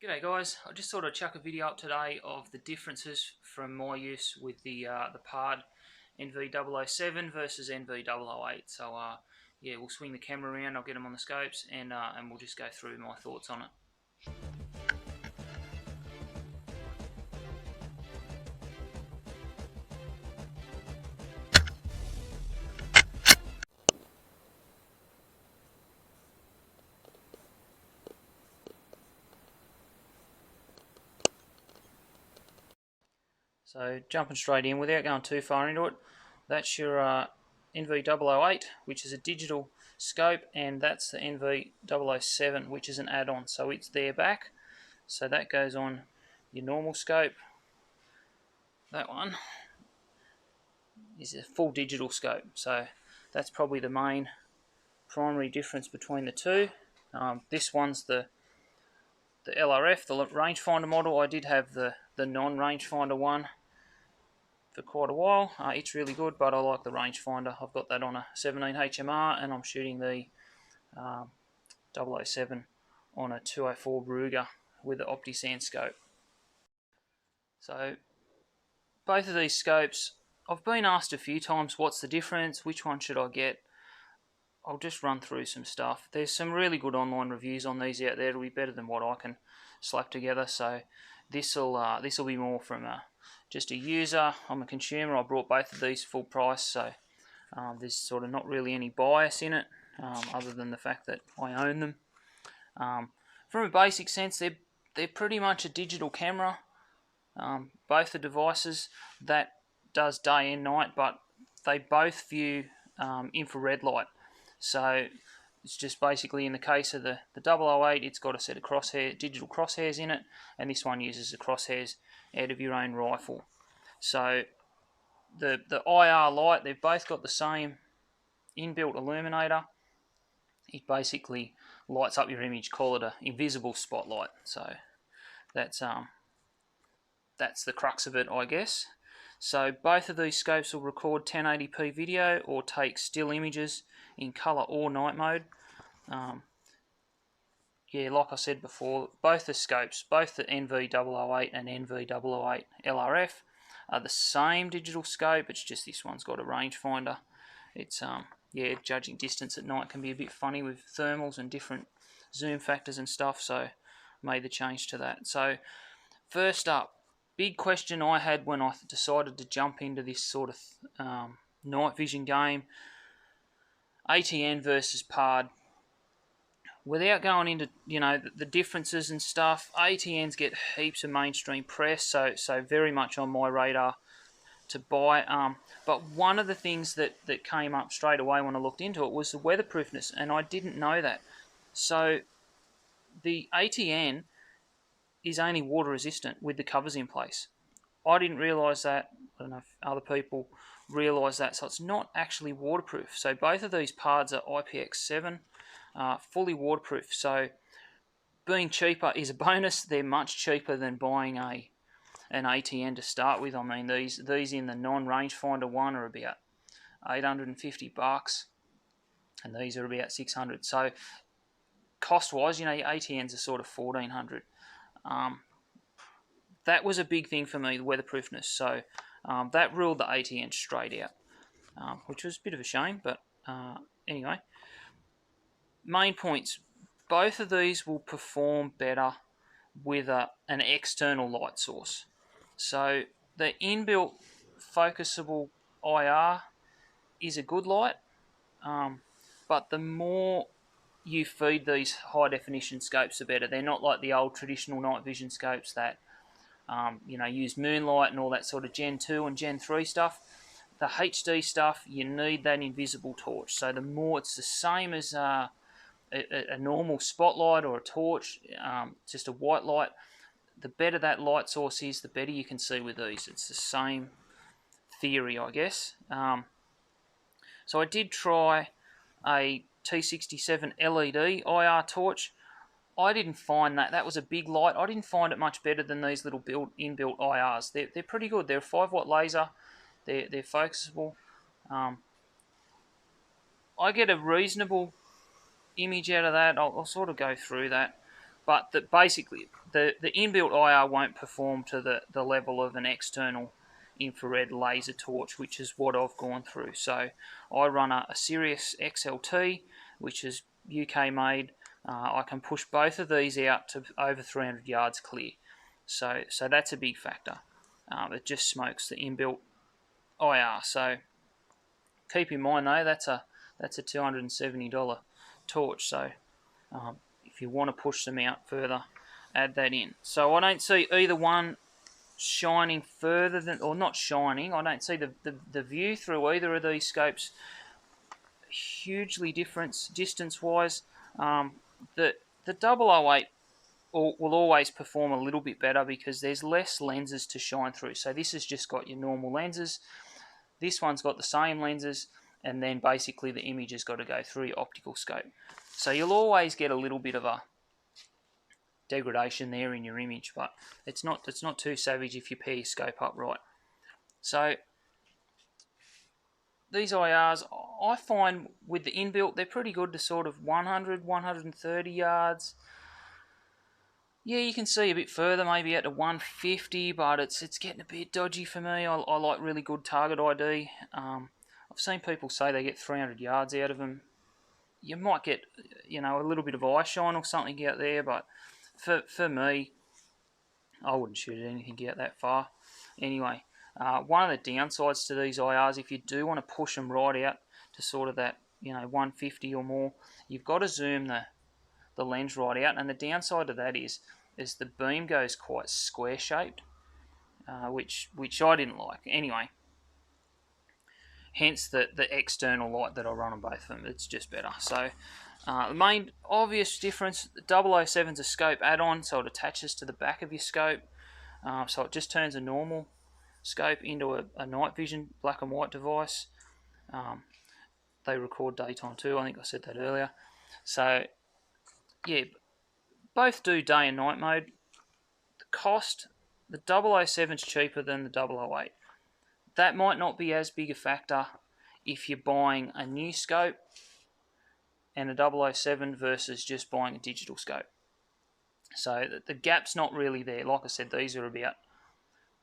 G'day guys, I just thought I'd chuck a video up today of the differences from my use with the PARD NV007 versus NV008. So yeah, we'll swing the camera around, I'll get them on the scopes, and we'll just go through my thoughts on it. So jumping straight in without going too far into it, that's your NV008, which is a digital scope, and that's the NV007, which is an add-on. So it's there back. So that goes on your normal scope. That one is a full digital scope. So that's probably the main primary difference between the two. This one's the LRF, the rangefinder model. I did have the non-rangefinder one for quite a while. It's really good, but I like the rangefinder. I've got that on a 17 HMR, and I'm shooting the 007 on a 204 Ruger with the OptiSand scope. So both of these scopes, I've been asked a few times, what's the difference? Which one should I get? I'll just run through some stuff. There's some really good online reviews on these out there. It'll be better than what I can slap together. So this'll be more from just a user. I'm a consumer. I brought both of these full price, so there's sort of not really any bias in it, other than the fact that I own them. From a basic sense, they're pretty much a digital camera. Both the devices that does day and night, but they both view infrared light. So it's just basically, in the case of the 008, it's got a set of digital crosshairs in it, and this one uses the crosshairs out of your own rifle. So the IR light, they've both got the same inbuilt illuminator. It basically lights up your image, call it a invisible spotlight. So that's the crux of it, I guess. So both of these scopes will record 1080p video or take still images in colour or night mode. Yeah, like I said before, both the scopes, both the NV008 and NV008 LRF, are the same digital scope. It's just this one's got a rangefinder. It's yeah, judging distance at night can be a bit funny with thermals and different zoom factors and stuff, so made the change to that. So first up, big question I had when I decided to jump into this sort of night vision game, ATN versus PARD. Without going into the differences and stuff, ATNs get heaps of mainstream press, so very much on my radar to buy. But one of the things that came up straight away when I looked into it was the weatherproofness, and I didn't know that. So the ATN is only water resistant with the covers in place. I didn't realise that. I don't know if other people realise that. So it's not actually waterproof. So both of these PARDs are IPX7, fully waterproof. So being cheaper is a bonus. They're much cheaper than buying an ATN to start with. I mean, these in the non-rangefinder one are about $850, and these are about $600. So cost-wise, your ATNs are sort of $1,400. That was a big thing for me, the weatherproofness. So that ruled the ATN straight out, which was a bit of a shame. But anyway, main points. Both of these will perform better with an external light source. So the inbuilt focusable IR is a good light, but the more you feed these high definition scopes, the better. They're not like the old traditional night vision scopes that use moonlight and all that sort of Gen 2 and Gen 3 stuff. The HD stuff, you need that invisible torch. So the more, it's the same as a normal spotlight or a torch, just a white light. The better that light source is, the better you can see with these. It's the same theory, I guess. So I did try a T67 LED IR torch. I didn't find that was a big light. I didn't find it much better than these little inbuilt IRs. They're pretty good. They're a 5-watt laser. They're focusable. I get a reasonable image out of that. I'll sort of go through that. but basically the inbuilt IR won't perform to the level of an external infrared laser torch, which is what I've gone through. So I run a Sirius XLT, which is UK made. I can push both of these out to over 300 yards clear. So that's a big factor. It just smokes the inbuilt IR. So keep in mind though, that's a $270 torch. So if you want to push them out further, add that in. So I don't see either one shining further than, or not shining, I don't see the view through either of these scopes hugely different distance wise. The 008 will always perform a little bit better because there's less lenses to shine through. So this has just got your normal lenses, this one's got the same lenses, and then basically the image has got to go through your optical scope. So you'll always get a little bit of a degradation there in your image, but it's not too savage if you pair your scope up right. So these IRs, I find with the inbuilt, they're pretty good to sort of 100, 130 yards. Yeah, you can see a bit further, maybe out to 150, but it's getting a bit dodgy for me. I like really good target ID. I've seen people say they get 300 yards out of them. You might get, a little bit of eye shine or something out there, but for me, I wouldn't shoot at anything out that far. Anyway, one of the downsides to these IRs, if you do want to push them right out to sort of that, 150 or more, you've got to zoom the lens right out, and the downside of that is the beam goes quite square shaped, which I didn't like. Anyway, hence the external light that I run on both of them. It's just better. So the main obvious difference, the 007's a scope add-on, so it attaches to the back of your scope. So it just turns a normal scope into a night vision black and white device. They record daytime too, I think I said that earlier. So yeah, both do day and night mode. The cost, the 007's cheaper than the 008. That might not be as big a factor if you're buying a new scope and a 007 versus just buying a digital scope. So the gap's not really there. Like I said, these are about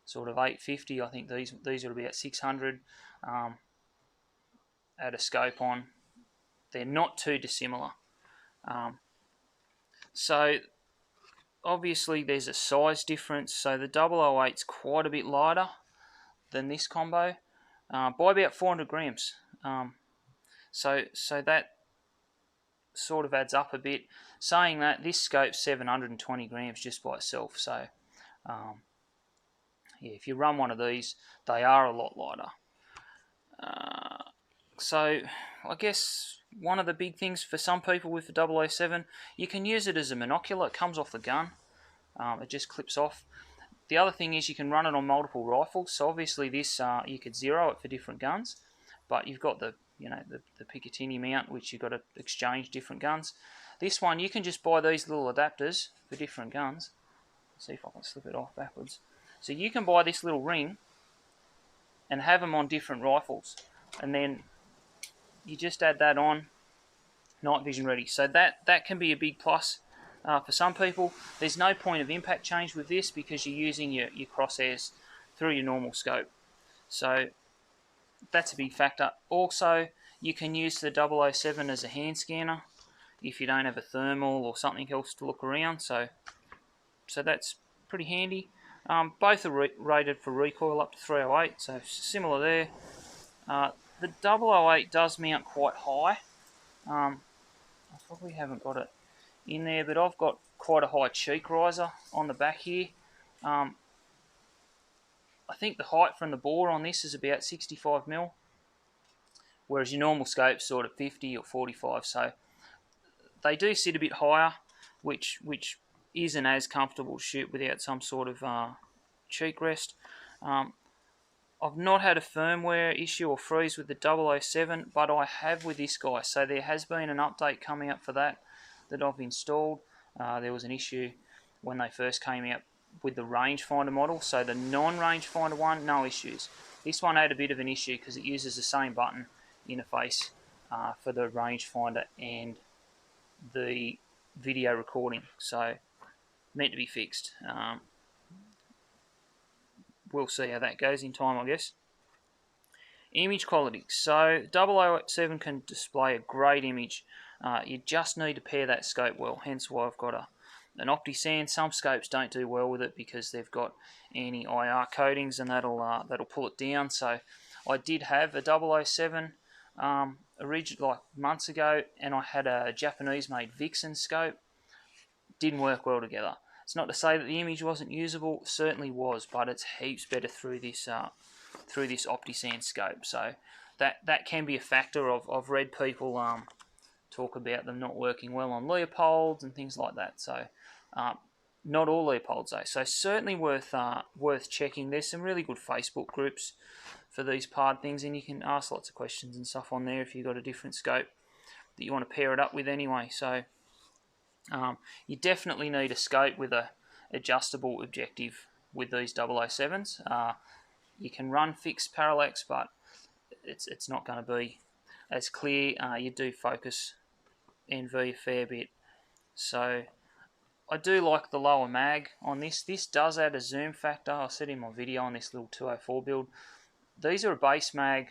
sort of 850. I think these are about 600 at a scope on. They're not too dissimilar. So obviously there's a size difference. So the 008's quite a bit lighter than this combo by about 400 grams. So that sort of adds up a bit. Saying that, this scope's 720 grams just by itself. So yeah, if you run one of these, they are a lot lighter. So I guess one of the big things for some people with the 007, you can use it as a monocular. It comes off the gun. It just clips off. The other thing is you can run it on multiple rifles. So obviously this, you could zero it for different guns, but you've got the Picatinny mount, which you've got to exchange different guns. This one, you can just buy these little adapters for different guns. Let's see if I can slip it off backwards. So you can buy this little ring and have them on different rifles, and then you just add that on, night vision ready. So that can be a big plus for some people. There's no point of impact change with this because you're using your crosshairs through your normal scope. So that's a big factor. Also, you can use the 007 as a hand scanner if you don't have a thermal or something else to look around. So that's pretty handy. Both are rated for recoil up to 308, so similar there. The 008 does mount quite high. I probably haven't got it in there, but I've got quite a high cheek riser on the back here. I think the height from the bore on this is about 65mm, whereas your normal scope's sort of 50 or 45, so they do sit a bit higher, which isn't as comfortable to shoot without some sort of cheek rest. I've not had a firmware issue or freeze with the 007, but I have with this guy, so there has been an update coming out for that I've installed. There was an issue when they first came out with the rangefinder model, so the non-rangefinder one, no issues. This one had a bit of an issue because it uses the same button interface for the rangefinder and the video recording. So meant to be fixed. We'll see how that goes in time, I guess. Image quality. So 007 can display a great image. You just need to pair that scope well, hence why I've got an OptiSand. Some scopes don't do well with it because they've got anti-IR coatings, and that'll pull it down. So I did have a 007 original like months ago, and I had a Japanese-made Vixen scope. Didn't work well together. It's not to say that the image wasn't usable, it certainly was, but it's heaps better through this OptiSand scope. So that can be a factor. I've read people talk about them not working well on Leopolds and things like that. So not all Leopolds though. So certainly worth checking. There's some really good Facebook groups for these PARD things, and you can ask lots of questions and stuff on there if you've got a different scope that you want to pair it up with anyway. So you definitely need a scope with a adjustable objective with these 007s. You can run fixed parallax, but it's not going to be as clear. You do focus NV a fair bit. So I do like the lower mag on this. This does add a zoom factor. I said in my video on this little 204 build, these are a base mag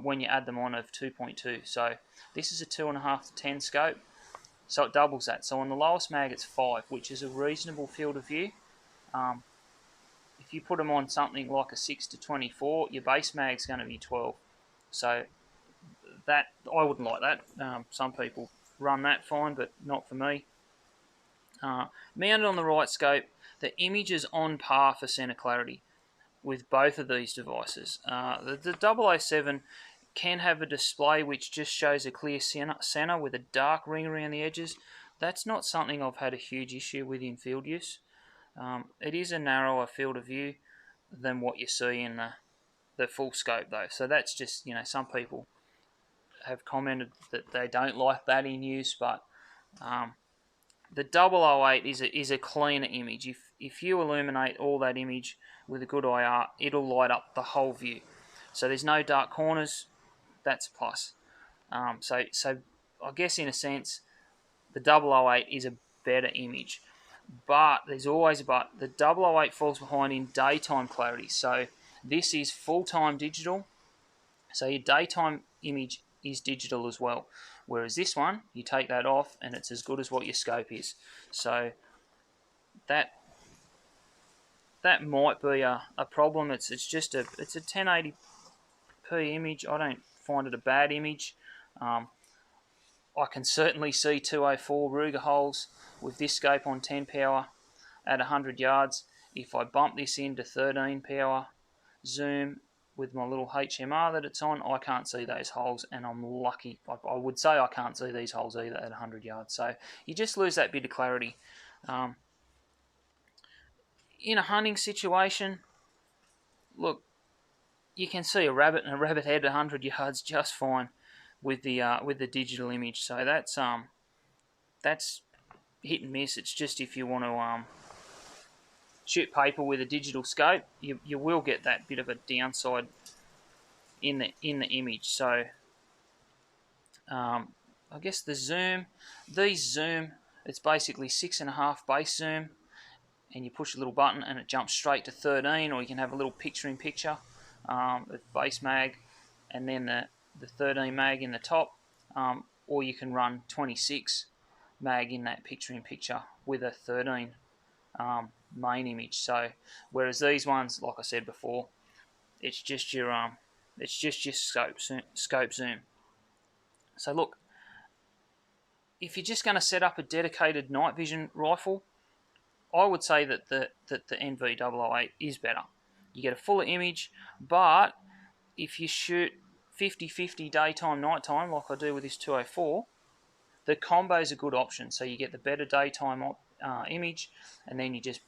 when you add them on of 2.2. So this is a 2.5 to 10 scope. So it doubles that. So on the lowest mag it's 5, which is a reasonable field of view. If you put them on something like a 6 to 24, your base mag's going to be 12. So that I wouldn't like that. Some people run that fine, but not for me. Mounted on the right scope, the image is on par for center clarity with both of these devices. The 007 can have a display which just shows a clear center with a dark ring around the edges. That's not something I've had a huge issue with in field use. It is a narrower field of view than what you see in the full scope though. So that's just, some people have commented that they don't like that in use, but the 008 is a cleaner image. If you illuminate all that image with a good IR, it'll light up the whole view. So there's no dark corners. That's a plus. So I guess in a sense, the 008 is a better image. But there's always a but. The 008 falls behind in daytime clarity. So this is full-time digital. So your daytime image is digital as well. Whereas this one, you take that off and it's as good as what your scope is. So that might be a problem. It's just a 1080p image. I don't find it a bad image. I can certainly see 204 Ruger holes with this scope on 10 power at 100 yards. If I bump this into 13 power zoom with my little HMR that it's on, I can't see those holes, and I'm lucky. I would say I can't see these holes either at 100 yards. So you just lose that bit of clarity. In a hunting situation, look, you can see a rabbit and a rabbit head at 100 yards just fine with the digital image. So that's hit and miss. It's just if you want to shoot paper with a digital scope, you will get that bit of a downside in the image. So I guess the zoom, it's basically 6.5 base zoom, and you push a little button and it jumps straight to 13, or you can have a little picture-in-picture with base mag, and then the 13 mag in the top, or you can run 26 mag in that picture-in-picture with a 13 main image. So whereas these ones, like I said before, it's just your scope zoom. So look, if you're just going to set up a dedicated night vision rifle, I would say that the NV 008 is better. You get a fuller image, but if you shoot 50-50 daytime nighttime like I do with this 204, the combo is a good option. So you get the better daytime image, and then you just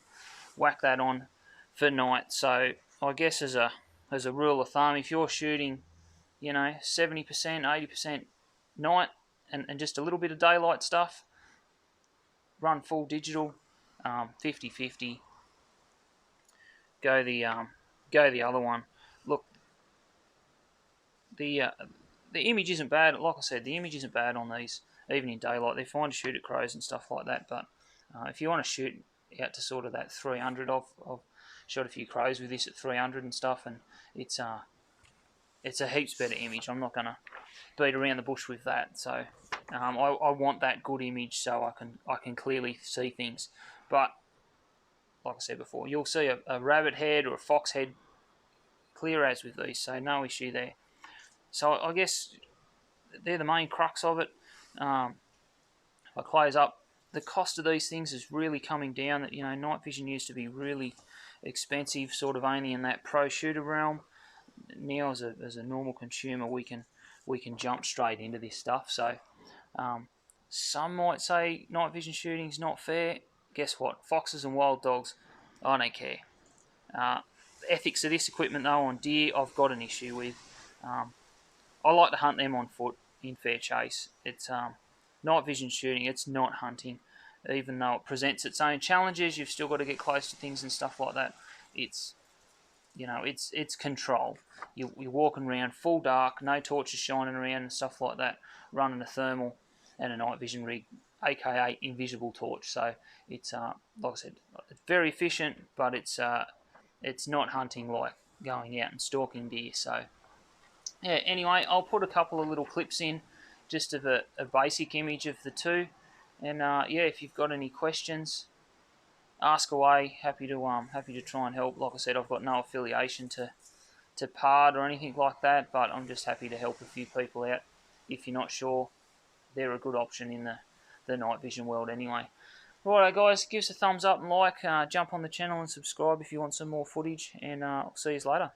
whack that on for night. So I guess as a rule of thumb, if you're shooting 70%, 80% night and just a little bit of daylight stuff, run full digital. 50-50. Go the other one. Look, the image isn't bad. Like I said, the image isn't bad on these, even in daylight. They're fine to shoot at crows and stuff like that. But if you want to shoot out to sort of that 300. I've shot a few crows with this at 300 and stuff, and it's a heaps better image. I'm not gonna beat around the bush with that. So I want that good image so I can clearly see things. But like I said before, you'll see a rabbit head or a fox head clear as with these, so no issue there. So I guess they're the main crux of it. If I close up, the cost of these things is really coming down. That, you know, night vision used to be really expensive, sort of only in that pro shooter realm. Now as a normal consumer, we can jump straight into this stuff. So some might say night vision shooting is not fair. Guess what? Foxes and wild dogs, I don't care. The ethics of this equipment though on deer, I've got an issue with. I like to hunt them on foot in fair chase. It's night vision shooting. It's not hunting, even though it presents its own challenges. You've still got to get close to things and stuff like that. It's, you know, it's control. You're walking around full dark, no torches shining around and stuff like that, running a thermal and a night vision rig, aka invisible torch. So it's like I said, it's very efficient, but it's not hunting like going out and stalking deer. So yeah, anyway, I'll put a couple of little clips in just of a basic image of the two, and yeah, if you've got any questions, ask away. Happy to try and help. Like I said, I've got no affiliation to PARD or anything like that, but I'm just happy to help a few people out. If you're not sure, they're a good option in the night vision world anyway. Righto guys, give us a thumbs up and like, jump on the channel and subscribe if you want some more footage, and I'll see you later.